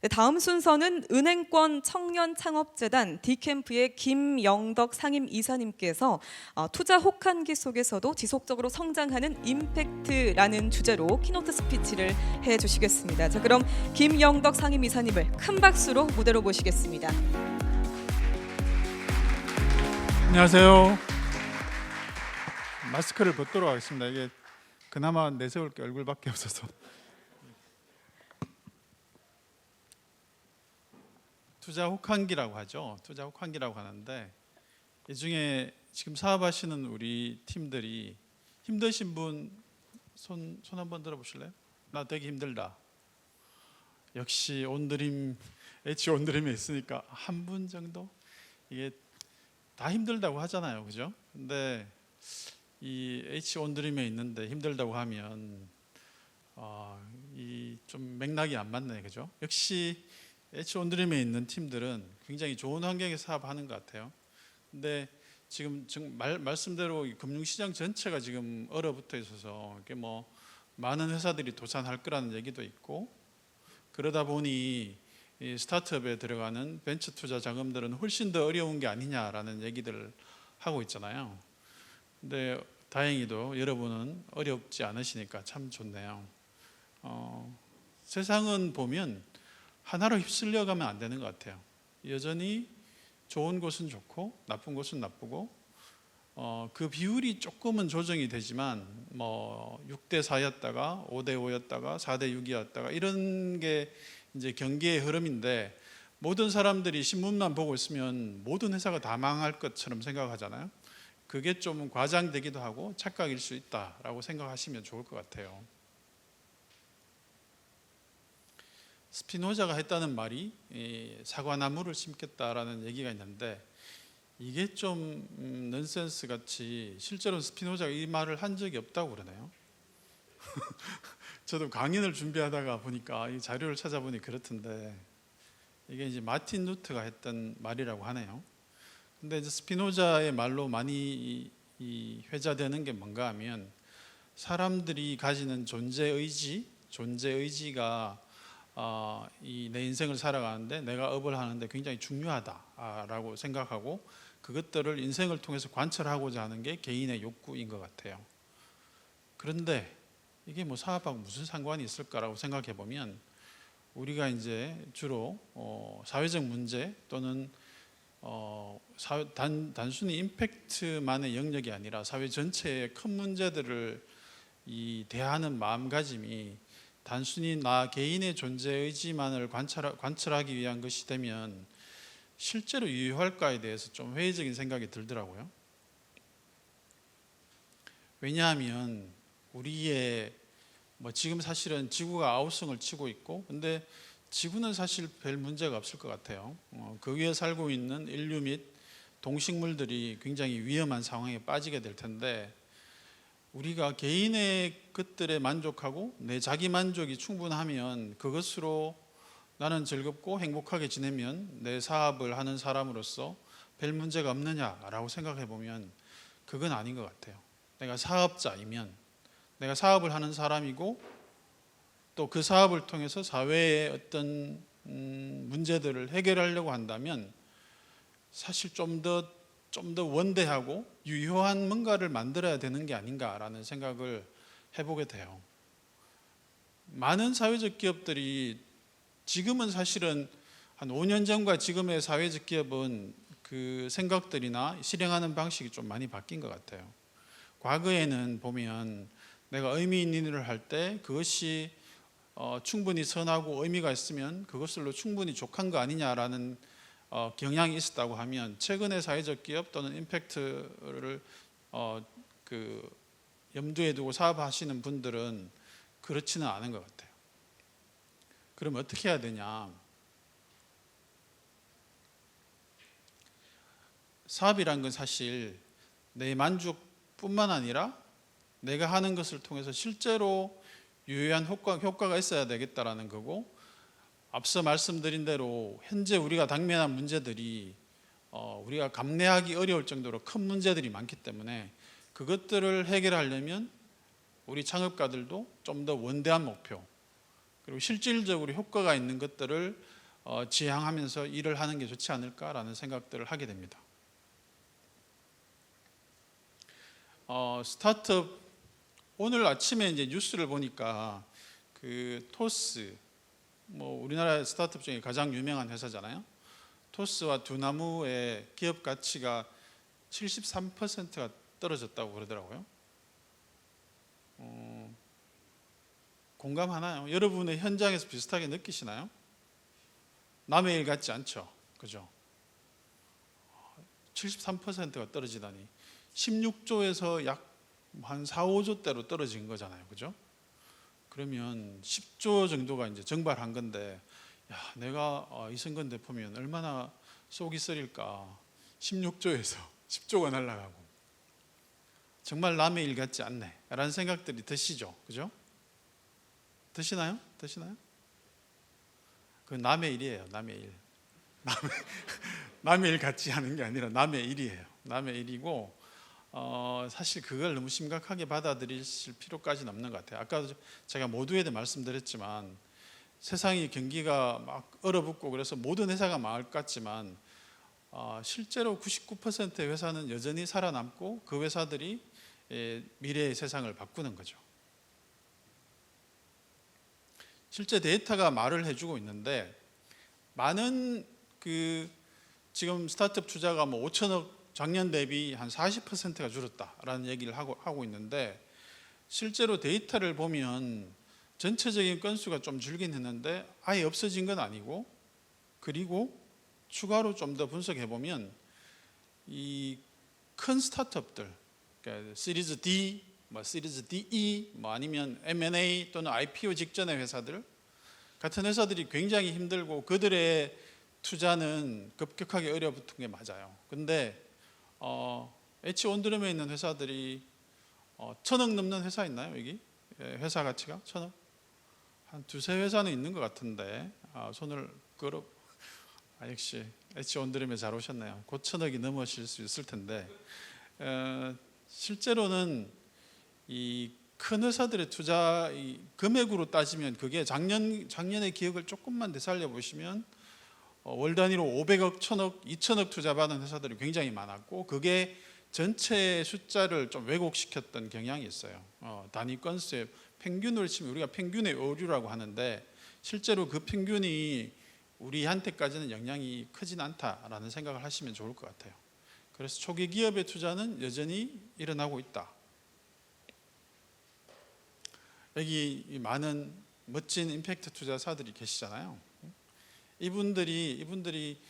네, 다음 순서는 은행권 청년창업재단 D캠프의 김영덕 상임이사님께서 투자 혹한기 속에서도 지속적으로 성장하는 임팩트라는 주제로 키노트 스피치를 해주시겠습니다. 자, 그럼 김영덕 상임이사님을 큰 박수로 무대로 모시겠습니다. 안녕하세요. 마스크를 벗도록 하겠습니다. 이게 그나마 내세울 게 얼굴밖에 없어서. 투자 혹한기라고 하죠. 투자 혹한기라고 하는데, 이 중에 지금 사업하시는 우리 팀들이 힘드신 분 손 한번 들어보실래요? 나 되게 힘들다. 역시 온드림, H 온드림에 있으니까 한 분 정도? 이게 다 힘들다고 하잖아요, 그죠? 근데 이 H 온드림에 있는데 힘들다고 하면 이 좀 맥락이 안 맞네, 그죠? 역시 H 온드림에 있는 팀들은 굉장히 좋은 환경에서 사업하는 것 같아요. 근데 지금 말씀대로 금융시장 전체가 지금 얼어붙어 있어서 이게 뭐 많은 회사들이 도산할 거라는 얘기도 있고, 그러다 보니 이 스타트업에 들어가는 벤처 투자 자금들은 훨씬 더 어려운 게 아니냐라는 얘기들을 하고 있잖아요. 근데 다행히도 여러분은 어렵지 않으시니까 참 좋네요. 세상은 보면 하나로 휩쓸려 가면 안 되는 것 같아요. 여전히 좋은 곳은 좋고 나쁜 곳은 나쁘고, 그 비율이 조금은 조정이 되지만 뭐 6대 4였다가 5대 5였다가 4대 6이었다가 이런 게 이제 경기의 흐름인데, 모든 사람들이 신문만 보고 있으면 모든 회사가 다 망할 것처럼 생각하잖아요. 그게 좀 과장되기도 하고 착각일 수 있다라고 생각하시면 좋을 것 같아요. 스피노자가 했다는 말이 사과나무를 심겠다라는 얘기가 있는데, 이게 좀 넌센스 같이 실제로 스피노자가 이 말을 한 적이 없다고 그러네요. 저도 강연을 준비하다가 보니까 이 자료를 찾아보니 그렇던데, 이게 이제 마틴 루트가 했던 말이라고 하네요. 근데 이제 스피노자의 말로 많이 회자되는 게 뭔가 하면, 사람들이 가지는 존재의지가 이 내 인생을 살아가는데 내가 업을 하는데 굉장히 중요하다라고 생각하고, 그것들을 인생을 통해서 관철하고자 하는 게 개인의 욕구인 것 같아요. 그런데 이게 뭐 사업하고 무슨 상관이 있을까라고 생각해 보면, 우리가 이제 주로 사회적 문제 또는 단순히 임팩트만의 영역이 아니라 사회 전체의 큰 문제들을 대하는 마음가짐이 단순히 나 개인의 존재 의지만을 관철하기 위한 것이 되면 실제로 유효할까에 대해서 좀 회의적인 생각이 들더라고요. 왜냐하면 우리의 지금 사실은 지구가 아우성을 치고 있고, 근데 지구는 사실 별 문제가 없을 것 같아요. 그 위에 살고 있는 인류 및 동식물들이 굉장히 위험한 상황에 빠지게 될 텐데, 우리가 개인의 것들에 만족하고 내 자기 만족이 충분하면 그것으로 나는 즐겁고 행복하게 지내면 내 사업을 하는 사람으로서 별 문제가 없느냐라고 생각해 보면 그건 아닌 것 같아요. 내가 사업자이면, 내가 사업을 하는 사람이고 또 그 사업을 통해서 사회의 어떤 문제들을 해결하려고 한다면 사실 좀 더 원대하고 유효한 뭔가를 만들어야 되는 게 아닌가라는 생각을 해보게 돼요. 많은 사회적 기업들이 지금은 사실은 한 5년 전과 지금의 사회적 기업은 그 생각들이나 실행하는 방식이 좀 많이 바뀐 것 같아요. 과거에는 보면 내가 의미 있는 일을 할 때 그것이 충분히 선하고 의미가 있으면 그것으로 충분히 족한 거 아니냐라는 경향이 있었다고 하면, 최근의 사회적 기업 또는 임팩트를 염두에 두고 사업하시는 분들은 그렇지는 않은 것 같아요. 그럼 어떻게 해야 되냐? 사업이란 건 사실 내 만족뿐만 아니라 내가 하는 것을 통해서 실제로 유효한 효과가 있어야 되겠다라는 거고, 앞서 말씀드린 대로 현재 우리가 당면한 문제들이 우리가 감내하기 어려울 정도로 큰 문제들이 많기 때문에 그것들을 해결하려면 우리 창업가들도 좀 더 원대한 목표, 그리고 실질적으로 효과가 있는 것들을 지향하면서 일을 하는 게 좋지 않을까라는 생각들을 하게 됩니다. 스타트업 오늘 아침에 이제 뉴스를 보니까 그 토스 우리나라 스타트업 중에 가장 유명한 회사잖아요. 토스와 두나무의 기업 가치가 73%가 떨어졌다고 그러더라고요. 공감하나요? 여러분의 현장에서 비슷하게 느끼시나요? 남의 일 같지 않죠, 그죠? 73%가 떨어지다니 16조에서 약 한 4, 5조대로 떨어진 거잖아요, 그죠? 그러면 10조 정도가 이제 증발한 건데, 야, 내가 이승건 대표면 얼마나 속이 쓰릴까? 16조에서 10조가 날아가고 정말 남의 일 같지 않네 라는 생각들이 드시죠, 그죠? 드시나요? 그 남의 일이에요, 남의 일. 남의 일 같지 않은 게 아니라 남의 일이에요. 남의 일이고 사실 그걸 너무 심각하게 받아들이실 필요까지는 없는 것 같아요. 아까 제가 모두에 대해 말씀드렸지만 세상이 경기가 막 얼어붙고 그래서 모든 회사가 망할 것 같지만 실제로 99%의 회사는 여전히 살아남고 그 회사들이 미래의 세상을 바꾸는 거죠. 실제 데이터가 말을 해주고 있는데 많은 지금 스타트업 투자가 5천억 작년 대비 한 40%가 줄었다라는 얘기를 하고 있는데 실제로 데이터를 보면 전체적인 건수가 좀 줄긴 했는데 아예 없어진 건 아니고 그리고 추가로 좀 더 분석해 보면 이 큰 스타트업들 그러니까 시리즈 D, 시리즈 DE 아니면 M&A 또는 IPO 직전의 회사들 같은 회사들이 굉장히 힘들고 그들의 투자는 급격하게 얼어붙은 게 맞아요. 근데 H-온드럼에 있는 회사들이 1,000억 넘는 회사 있나요? 여기 회사 가치가 1,000억? 한 두세 회사는 있는 것 같은데 손을 끌어 역시 H-온드럼에 잘 오셨네요. 곧 1,000억이 넘으실 수 있을 텐데 실제로는 이 큰 회사들의 투자 금액으로 따지면 그게 작년의 기억을 조금만 되살려 보시면 월 단위로 500억, 1,000억, 2,000억 투자받은 회사들이 굉장히 많았고 그게 전체 숫자를 좀 왜곡시켰던 경향이 있어요. 단위 건수의 평균을 치면 우리가 평균의 오류라고 하는데 실제로 그 평균이 우리한테까지는 영향이 크진 않다라는 생각을 하시면 좋을 것 같아요. 그래서 초기 기업의 투자는 여전히 일어나고 있다. 여기 많은 멋진 임팩트 투자사들이 계시잖아요. 이분들이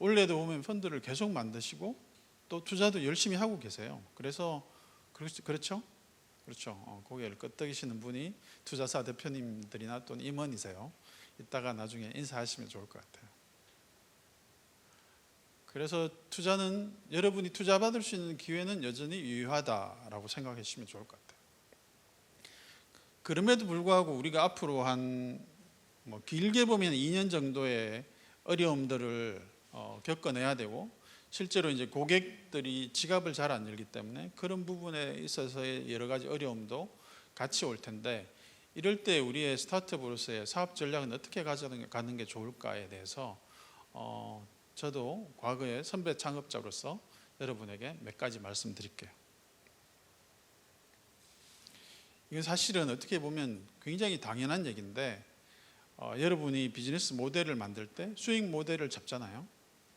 올해도 보면 펀드를 계속 만드시고 또 투자도 열심히 하고 계세요. 그래서 그렇죠? 고개를 끄덕이시는 분이 투자사 대표님들이나 또는 임원이세요. 이따가 나중에 인사하시면 좋을 것 같아요. 그래서 투자는 여러분이 투자 받을 수 있는 기회는 여전히 유효하다라고 생각하시면 좋을 것 같아요. 그럼에도 불구하고 우리가 앞으로 한 길게 보면 2년 정도의 어려움들을 겪어내야 되고 실제로 이제 고객들이 지갑을 잘 안 열기 때문에 그런 부분에 있어서의 여러 가지 어려움도 같이 올 텐데 이럴 때 우리의 스타트업으로서의 사업 전략은 어떻게 가져가는 게 좋을까에 대해서 저도 과거의 선배 창업자로서 여러분에게 몇 가지 말씀드릴게요. 이건 사실은 어떻게 보면 굉장히 당연한 얘기인데 여러분이 비즈니스 모델을 만들 때 수익 모델을 잡잖아요.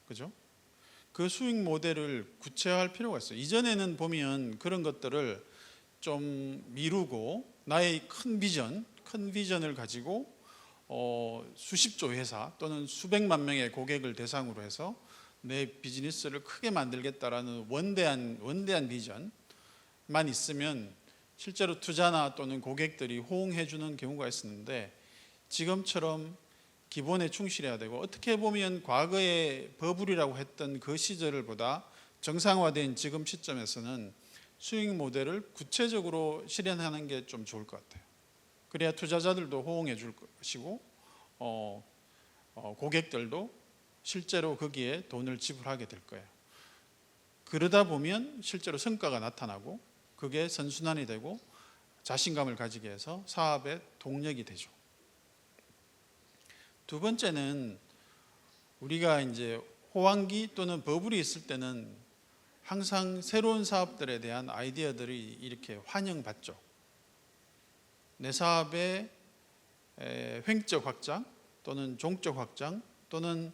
그죠? 그 수익 모델을 구체화할 필요가 있어요. 이전에는 보면 그런 것들을 좀 미루고 나의 큰 비전을 가지고 수십조 회사 또는 수백만 명의 고객을 대상으로 해서 내 비즈니스를 크게 만들겠다라는 원대한 비전만 있으면 실제로 투자나 또는 고객들이 호응해 주는 경우가 있었는데 지금처럼 기본에 충실해야 되고 어떻게 보면 과거의 버블이라고 했던 그 시절보다 정상화된 지금 시점에서는 수익 모델을 구체적으로 실현하는 게 좀 좋을 것 같아요. 그래야 투자자들도 호응해 줄 것이고 고객들도 실제로 거기에 돈을 지불하게 될 거예요. 그러다 보면 실제로 성과가 나타나고 그게 선순환이 되고 자신감을 가지게 해서 사업의 동력이 되죠. 두 번째는 우리가 이제 호황기 또는 버블이 있을 때는 항상 새로운 사업들에 대한 아이디어들이 이렇게 환영받죠. 내 사업의 횡적 확장 또는 종적 확장 또는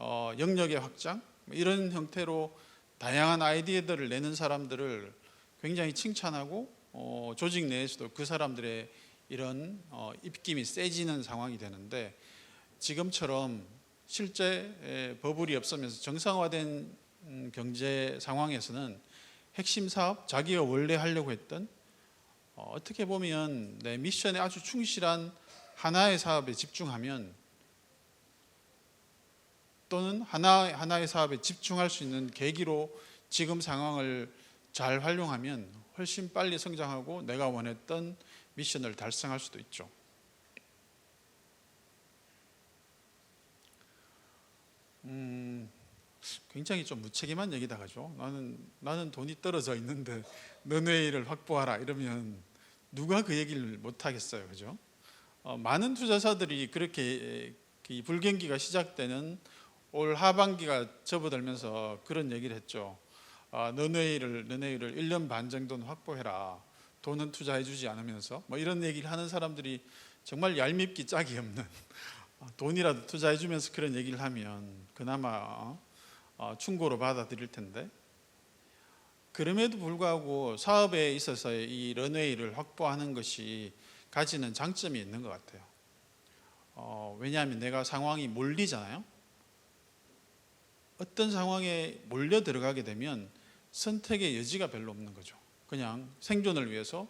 영역의 확장 이런 형태로 다양한 아이디어들을 내는 사람들을 굉장히 칭찬하고 조직 내에서도 그 사람들의 이런 입김이 세지는 상황이 되는데, 지금처럼 실제 버블이 없으면서 정상화된 경제 상황에서는 핵심 사업, 자기가 원래 하려고 했던 어떻게 보면 내 미션에 아주 충실한 하나의 사업에 집중하면, 또는 하나의 사업에 집중할 수 있는 계기로 지금 상황을 잘 활용하면 훨씬 빨리 성장하고 내가 원했던 미션을 달성할 수도 있죠. 굉장히 좀 무책임한 얘기다 가죠. 나는 돈이 떨어져 있는데 런웨이를 확보하라 이러면 누가 그 얘기를 못 하겠어요, 그죠? 많은 투자사들이 그렇게 불경기가 시작되는 올 하반기가 접어들면서 그런 얘기를 했죠. 런웨이를 1년 반 정도는 확보해라. 돈은 투자해주지 않으면서 뭐 이런 얘기를 하는 사람들이 정말 얄밉기 짝이 없는 돈이라도 투자해주면서 그런 얘기를 하면 그나마 충고로 받아들일 텐데, 그럼에도 불구하고 사업에 있어서 이 런웨이를 확보하는 것이 가지는 장점이 있는 것 같아요. 왜냐하면 내가 상황이 몰리잖아요. 어떤 상황에 몰려 들어가게 되면 선택의 여지가 별로 없는 거죠. 그냥 생존을 위해서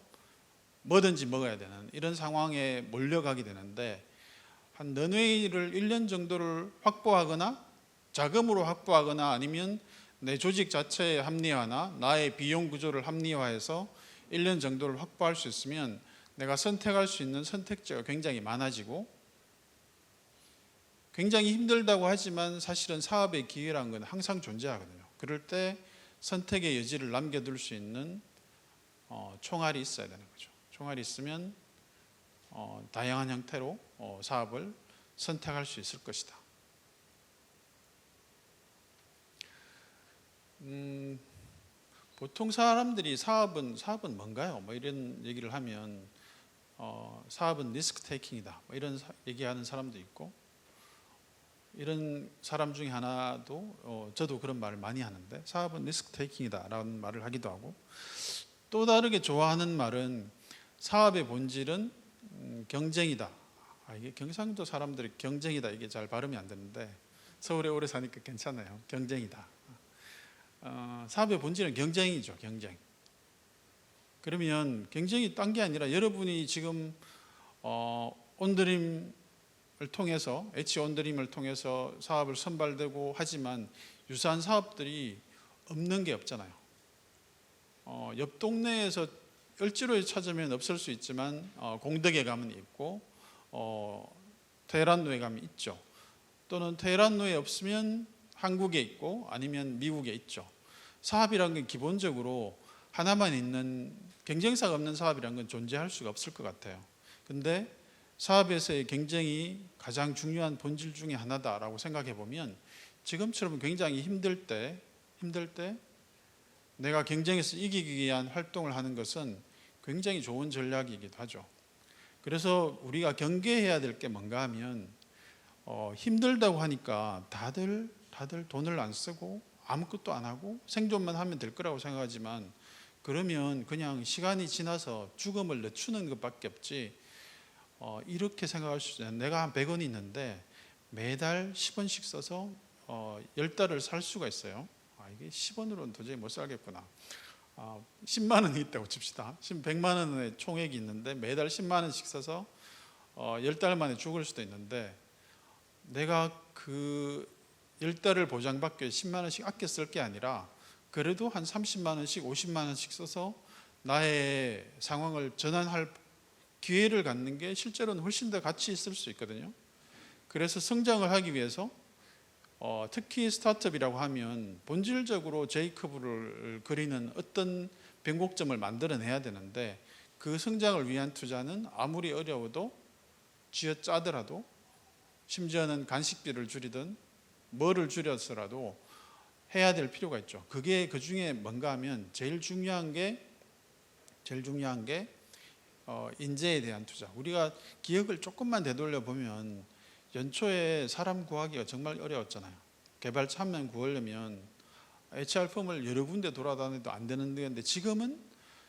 뭐든지 먹어야 되는 이런 상황에 몰려가게 되는데, 한 런웨이를 1년 정도를 확보하거나 자금으로 확보하거나 아니면 내 조직 자체의 합리화나 나의 비용 구조를 합리화해서 1년 정도를 확보할 수 있으면 내가 선택할 수 있는 선택지가 굉장히 많아지고, 굉장히 힘들다고 하지만 사실은 사업의 기회라는 건 항상 존재하거든요. 그럴 때 선택의 여지를 남겨둘 수 있는 총알이 있어야 되는 거죠. 총알이 있으면 다양한 형태로 사업을 선택할 수 있을 것이다. 보통 사람들이 사업은 뭔가요? 뭐 이런 얘기를 하면 사업은 리스크 테이킹이다. 뭐 이런 얘기하는 사람도 있고, 이런 사람 중에 하나도 저도 그런 말을 많이 하는데, 사업은 리스크 테이킹이다라는 말을 하기도 하고, 또 다르게 좋아하는 말은 사업의 본질은 경쟁이다. 이게 경상도 사람들이 경쟁이다 이게 잘 발음이 안 되는데 서울에 오래 사니까 괜찮아요. 경쟁이다. 사업의 본질은 경쟁이죠. 경쟁. 그러면 경쟁이 딴 게 아니라 여러분이 지금 온드림을 통해서 H-온드림을 통해서 사업을 선발되고 하지만 유사한 사업들이 없는 게 없잖아요. 옆 동네에서 을지로에 찾으면 없을 수 있지만 공덕에 가면 있고 테헤란로에 가면 있죠. 또는 테헤란로에 없으면 한국에 있고 아니면 미국에 있죠. 사업이라는 건 기본적으로 하나만 있는, 경쟁사가 없는 사업이라는 건 존재할 수가 없을 것 같아요. 근데 사업에서의 경쟁이 가장 중요한 본질 중에 하나다라고 생각해 보면, 지금처럼 굉장히 힘들 때 내가 경쟁에서 이기기 위한 활동을 하는 것은 굉장히 좋은 전략이기도 하죠. 그래서 우리가 경계해야 될 게 뭔가 하면 힘들다고 하니까 다들 돈을 안 쓰고 아무것도 안 하고 생존만 하면 될 거라고 생각하지만, 그러면 그냥 시간이 지나서 죽음을 늦추는 것밖에 없지, 이렇게 생각할 수 있어요. 내가 한 100원이 있는데 매달 10원씩 써서 10달을 살 수가 있어요. 이게 10원으로는 도저히 못 살겠구나. 10만 원이 있다고 칩시다. 100만 원의 총액이 있는데 매달 10만 원씩 써서 10달 만에 죽을 수도 있는데, 내가 그 10달을 보장받기 위해 10만 원씩 아껴 쓸 게 아니라 그래도 한 30만 원씩 50만 원씩 써서 나의 상황을 전환할 기회를 갖는 게 실제로는 훨씬 더 가치 있을 수 있거든요. 그래서 성장을 하기 위해서 특히 스타트업이라고 하면 본질적으로 제이커브를 그리는 어떤 변곡점을 만들어내야 되는데, 그 성장을 위한 투자는 아무리 어려워도 쥐어짜더라도 심지어는 간식비를 줄이든 뭐를 줄여서라도 해야 될 필요가 있죠. 그게 그 중에 뭔가 하면 제일 중요한 게 인재에 대한 투자. 우리가 기억을 조금만 되돌려 보면 연초에 사람 구하기가 정말 어려웠잖아요. 개발자 한 명 구하려면 HR 펌을 여러 군데 돌아다녀도 안 되는 데인데 지금은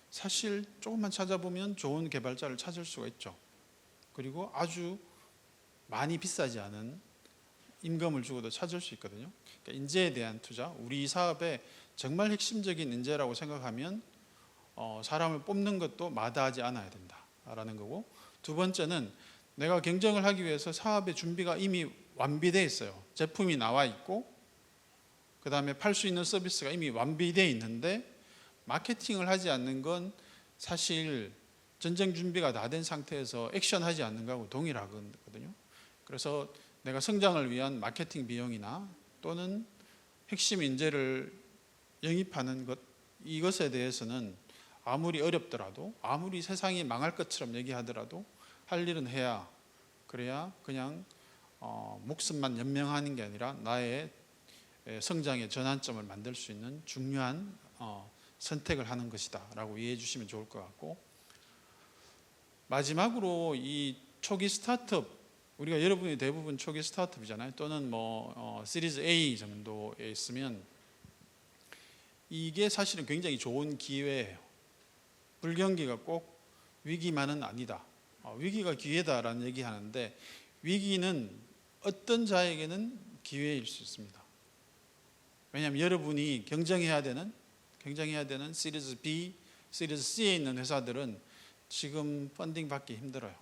사실 조금만 찾아보면 좋은 개발자를 찾을 수가 있죠. 그리고 아주 많이 비싸지 않은 임금을 주고도 찾을 수 있거든요. 그러니까 인재에 대한 투자, 우리 사업의 정말 핵심적인 인재라고 생각하면 사람을 뽑는 것도 마다하지 않아야 된다라는 거고, 두 번째는 내가 경쟁을 하기 위해서 사업의 준비가 이미 완비되어 있어요. 제품이 나와 있고 그 다음에 팔 수 있는 서비스가 이미 완비되어 있는데 마케팅을 하지 않는 건 사실 전쟁 준비가 다 된 상태에서 액션하지 않는 거하고 동일하거든요. 그래서 내가 성장을 위한 마케팅 비용이나 또는 핵심 인재를 영입하는 것, 이것에 대해서는 아무리 어렵더라도, 아무리 세상이 망할 것처럼 얘기하더라도 할 일은 해야, 그래야 그냥 목숨만 연명하는 게 아니라 나의 성장의 전환점을 만들 수 있는 중요한 선택을 하는 것이다 라고 이해해 주시면 좋을 것 같고, 마지막으로 이 초기 스타트업, 우리가 여러분이 대부분 초기 스타트업이잖아요. 또는 시리즈 A 정도에 있으면 이게 사실은 굉장히 좋은 기회예요. 불경기가 꼭 위기만은 아니다. 위기가 기회다라는 얘기 하는데, 위기는 어떤 자에게는 기회일 수 있습니다. 왜냐하면 여러분이 경쟁해야 되는 시리즈 B, 시리즈 C에 있는 회사들은 지금 펀딩 받기 힘들어요.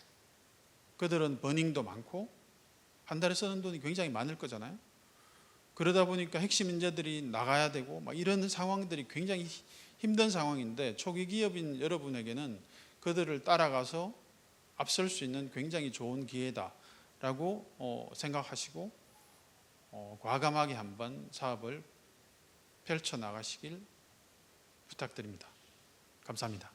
그들은 버닝도 많고 한 달에 쓰는 돈이 굉장히 많을 거잖아요. 그러다 보니까 핵심 인재들이 나가야 되고 이런 상황들이 굉장히 힘든 상황인데, 초기 기업인 여러분에게는 그들을 따라가서 앞설 수 있는 굉장히 좋은 기회다라고 생각하시고 과감하게 한번 사업을 펼쳐 나가시길 부탁드립니다. 감사합니다.